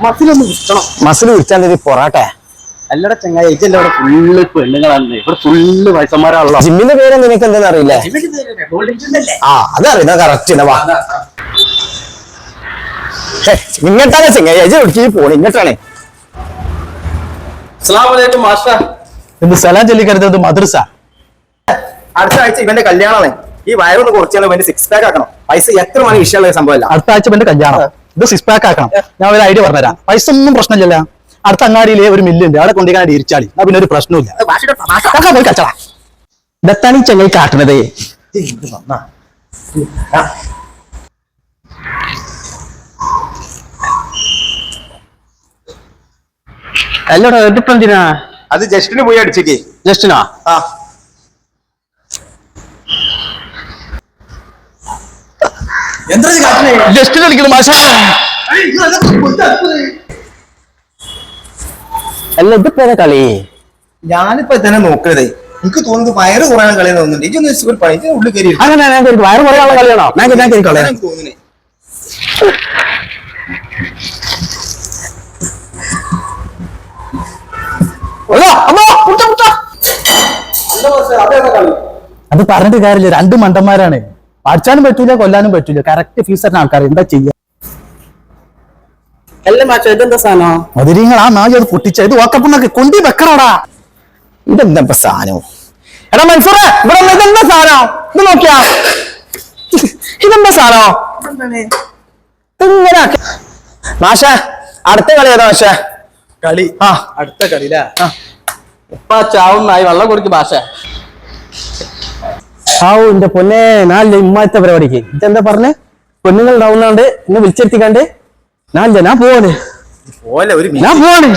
Muscle വിളിച്ചാൽ പൊറാട്ടെ അല്ലടെ ചങ്ങായി ഇവിടെ ഫുള്ള് പെണ്ണുങ്ങളാണ്. ഇവിടെ ഫുള്ള് വയസ്സന്മാരാണല്ലോ. ജിമ്മിന്റെ പേര് നിനക്ക് എന്താണെന്ന് അറിയില്ലേ? ആ അതറിയുന്ന കറക്റ്റ് ഇങ്ങോട്ടാണ് ചങ്ങായി ഒടുക്കി പോണ ഇങ്ങോട്ടാണ്. എന്ത് സലാം ചൊല്ലിക്കരുത് മദ്രസ. അടുത്ത ആഴ്ച ഇവന്റെ കല്യാണമാണ്. ഈ വയറൊന്ന് കുറച്ചാലും ഇവന്റെ 6 പാക്ക് ആക്കണം. പൈസ എത്ര മണി വിഷയമുള്ള സംഭവമല്ല. അടുത്ത ആഴ്ച ഇവന്റെ കല്യാണം, ഇത് 6 പാക്ക് ആക്കണം. ഞാൻ ഒരു ഐഡിയ പറഞ്ഞുതരാം. പൈസ ഒന്നും പ്രശ്നമില്ലല്ലോ. അടുത്ത അങ്ങാടിയിലെ ഒരു മില്ലുണ്ട്, അവിടെ കൊണ്ടുപോയി ഇരിച്ചാളി, പിന്നെ ഒരു പ്രശ്നമില്ല. പോയി കച്ചട ഇതെത്താണ് ഈ ചങ്ങായി കാട്ടുന്നത്. അല്ലോടാ ഇതിപ്പോ എന്തിനാ? അത് ജസ്റ്റിന് പോയി അടിച്ചേക്ക്. ജസ്റ്റിനാ? ആ ജസ്റ്റിന് കളിക്കുന്നു മാഷ. അല്ല ഇതിപ്പോ കളി. ഞാനിപ്പോ തന്നെ നോക്കരുത്. എനിക്ക് തോന്നുന്നത് വയറ് കുറയാൻ കളി തോന്നുന്നുണ്ട്. ഇതൊന്നും പണി ഉള്ളിൽ കയറി അങ്ങനെ വയറ് കുറയാനുള്ള കളിയാണോ? തോന്നുന്നേ. അത് പറഞ്ഞിട്ട് കാര്യമില്ല. 2 മണ്ടന്മാരാണ്. പഠിച്ചാനും പറ്റൂല, കൊല്ലാനും പറ്റൂല. കറക്റ്റ് ഫീസ് തരുന്ന ആൾക്കാർ എന്താ ചെയ്യാ? ഇതെന്താ സാധനം? മധുരങ്ങൾ ആ നായി അത് പൊട്ടിച്ച ഇത് ഓക്കപ്പുണ്ണൊക്കെ കൊണ്ടി വെക്കണോടാ. ഇതെന്താ സാധനം? എടാ മൻസൂറേ, ഇവിടെ ഇതെന്താ സാധനം? ഇത് നോക്കിയാ ഇതെന്താ സാധനം? ഇങ്ങനെ മാഷ അടുത്ത കളി ഏതാ മാഷ? കളി അടുത്ത കളിയില ഇപ്പൊ ചാവുന്നായി വെള്ളം കൊടുക്കും ഭാഷ. എന്റെ പൊന്നെ, നാലില്ല ഇമ്മാത്ത പരിപാടിക്ക് ഇതെന്താ പറഞ്ഞേ? പെണ്ണുങ്ങൾ ഉണ്ടാവുന്നാണ്ട് എന്നെ വിളിച്ചെടുത്തിക്കാണ്ട് നാലില്ല. ഞാൻ പോവാണ്. പോലെ ഒരു ഞാൻ പോവാണ്.